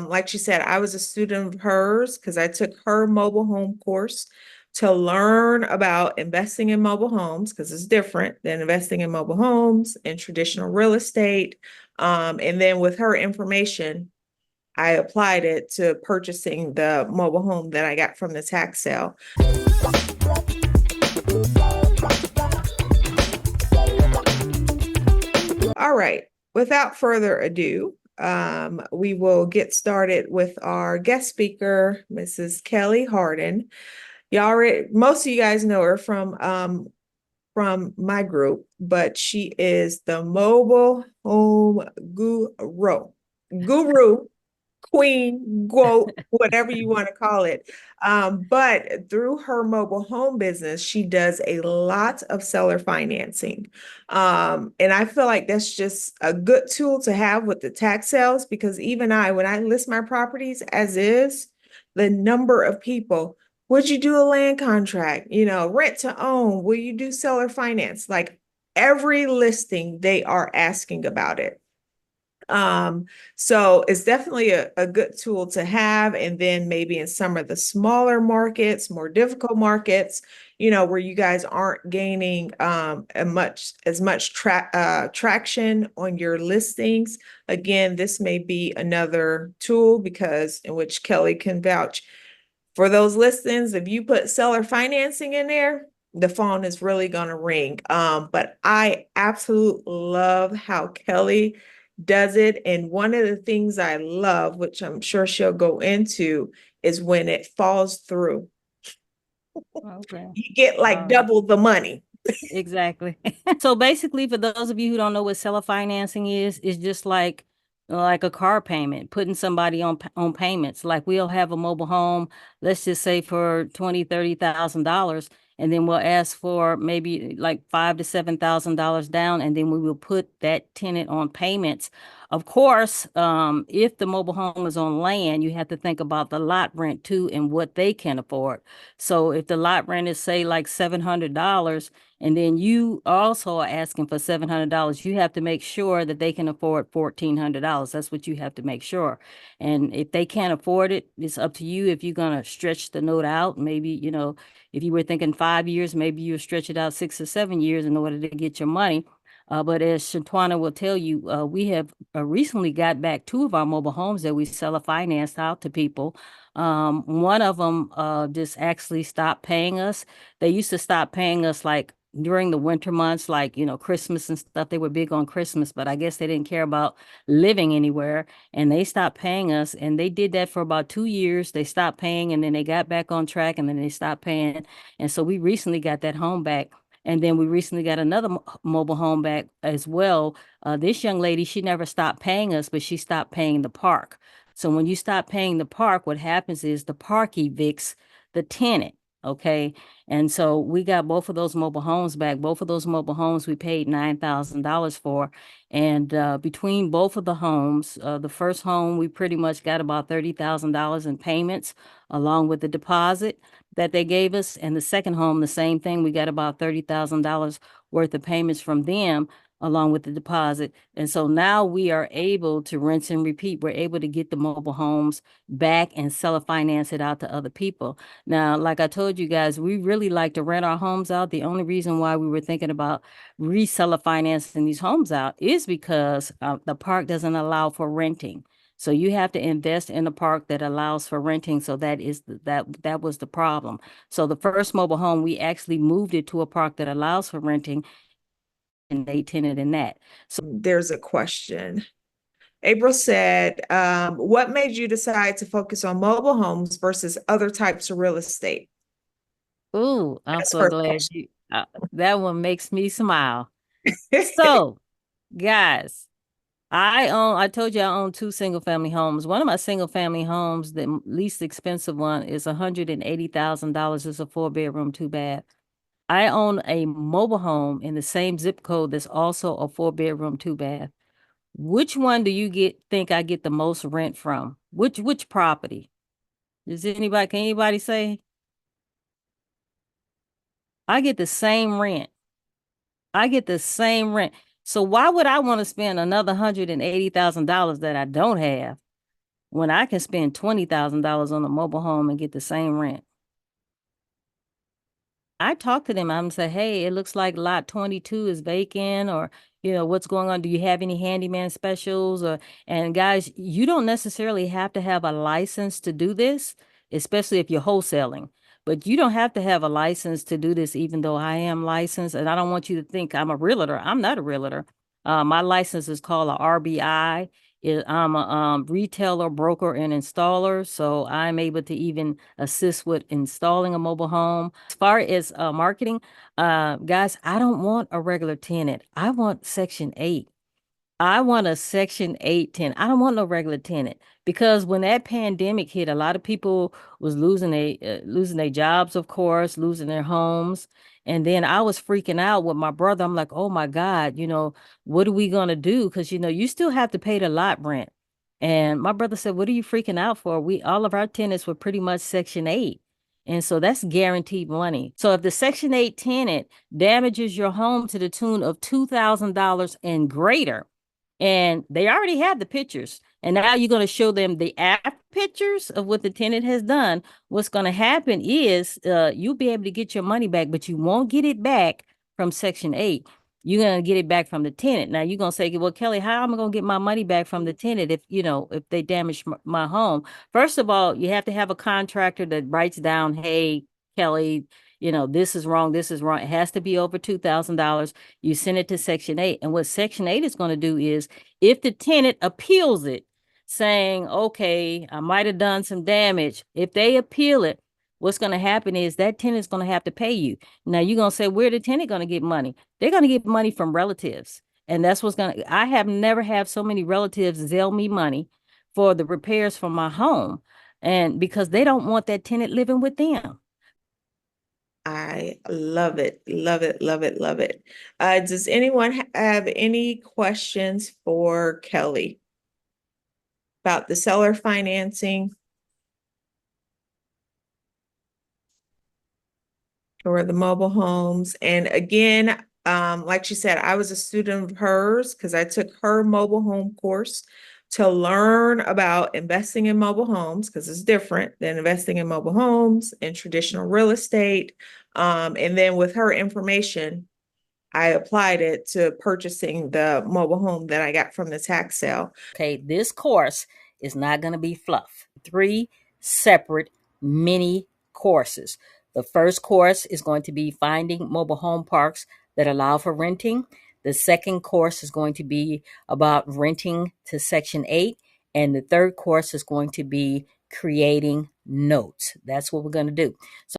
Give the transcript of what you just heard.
Like she said, I was a student of hers because I took her mobile home course to learn about investing in mobile homes because it's different than investing in mobile homes and traditional real estate. And then with her information, I applied it to purchasing the mobile home that I got from the tax sale. All right. Without further ado, we will get started with our guest speaker, Mrs. Kelly Harden. Most of you guys know her from my group, but she is the mobile home guru, queen, goat, whatever you want to call it. But through her mobile home business, she does a lot of seller financing. And I feel like that's just a good tool to have with the tax sales because even when I list my properties as is, the number of people, would you do a land contract? Rent to own, will you do seller finance? Like every listing, they are asking about it. So it's definitely a good tool to have. And then maybe in some of the smaller markets, more difficult markets, where you guys aren't gaining as much traction on your listings. Again, this may be another tool because in which Kelly can vouch for those listings. If you put seller financing in there, the phone is really going to ring. But I absolutely love how Kelly does it. And one of the things I love, which I'm sure she'll go into, is when it falls through. Okay. You get like double the money. Exactly. So basically, for those of you who don't know what seller financing is, it's just like a car payment, putting somebody on payments. Like we'll have a mobile home, let's just say for 20, $30,000, and then we'll ask for maybe like $5,000 to $7,000 down, and then we will put that tenant on payments. Of course, if the mobile home is on land, you have to think about the lot rent too and what they can afford. So if the lot rent is say like $700, and then you also are asking for $700, you have to make sure that they can afford $1,400. That's what you have to make sure. And if they can't afford it, it's up to you if you're going to stretch the note out. Maybe, if you were thinking 5 years, maybe you stretch it out 6 or 7 years in order to get your money. But as Shantuana will tell you, we have recently got back two of our mobile homes that we seller financed out to people. One of them just actually stopped paying us. They used to stop paying us like during the winter months, like, Christmas and stuff. They were big on Christmas, but I guess they didn't care about living anywhere, and they stopped paying us. And they did that for about 2 years. They stopped paying, and then they got back on track, and then they stopped paying. And so we recently got that home back. And then we recently got another mobile home back as well. This young lady, she never stopped paying us, but she stopped paying the park. So when you stop paying the park, what happens is the park evicts the tenant. Okay. And so we got both of those mobile homes back. Both of those mobile homes we paid $9,000 for. And between both of the homes, the first home, we pretty much got about $30,000 in payments along with the deposit that they gave us. And the second home, the same thing. We got about $30,000 worth of payments from them along with the deposit. And so now we are able to rinse and repeat. We're able to get the mobile homes back and seller finance it out to other people. Now, like I told you guys, we really like to rent our homes out. The only reason why we were thinking about reseller financing these homes out is because the park doesn't allow for renting. So you have to invest in a park that allows for renting. So that was the problem. So the first mobile home, we actually moved it to a park that allows for renting, and they tenant in that. So There's a question. April said, what made you decide to focus on mobile homes versus other types of real estate? ooh, I'm That's so her glad question. that one makes me smile. So, guys, I told you I own two single family homes. One of my single family homes, the least expensive one, is $180,000. It's a 4 bedroom, 2 bath. I own a mobile home in the same zip code that's also a 4 bedroom, 2 bath. Which one do you think I get the most rent from? Which property? Can anybody say? I get the same rent. I get the same rent. So why would I want to spend another $180,000 that I don't have when I can spend $20,000 on a mobile home and get the same rent. I talk to them. I'm say, hey, it looks like lot 22 is vacant, or what's going on? Do you have any handyman specials? Or and guys, you don't necessarily have to have a license to do this, especially if you're wholesaling. But you don't have to have a license to do this, even though I am licensed. And I don't want you to think I'm a realtor. I'm not a realtor. My license is called a RBI. I'm a retailer, broker, and installer, so I'm able to even assist with installing a mobile home. As far as marketing, guys, I don't want a regular tenant. I want Section 8. I want a Section 8 tenant. I don't want no regular tenant because when that pandemic hit, a lot of people was losing their jobs, of course, losing their homes. And then I was freaking out with my brother. I'm like, oh my God, what are we gonna do? Because you still have to pay the lot rent. And my brother said, what are you freaking out for? We all of our tenants were pretty much Section 8. And so that's guaranteed money. So if the Section 8 tenant damages your home to the tune of $2,000 and greater, and they already have the pictures. And now you're going to show them the after pictures of what the tenant has done. What's going to happen is you'll be able to get your money back, but you won't get it back from Section 8. You're going to get it back from the tenant. Now you're going to say, well, Kelly, how am I going to get my money back from the tenant if they damage my home? First of all, you have to have a contractor that writes down, hey, Kelly, this is wrong. This is wrong. It has to be over $2,000. You send it to Section 8. And what Section 8 is going to do is if the tenant appeals it, saying, okay, I might have done some damage, if they appeal it, what's going to happen is that tenant's going to have to pay you. Now you're going to say, where the tenant going to get money? They're going to get money from relatives. And that's what's going to, I have never had so many relatives Zelle me money for the repairs for my home. And because they don't want that tenant living with them. I love it, love it, love it, love it. Does anyone have any questions for Kelly about the seller financing or the mobile homes? And again, like she said, I was a student of hers because I took her mobile home course to learn about investing in mobile homes because it's different than investing in mobile homes and traditional real estate. And then with her information, I applied it to purchasing the mobile home that I got from the tax sale. Okay, this course is not going to be fluff. 3 separate mini courses. The first course is going to be finding mobile home parks that allow for renting. The second course is going to be about renting to Section 8. And the third course is going to be creating notes. That's what we're going to do. So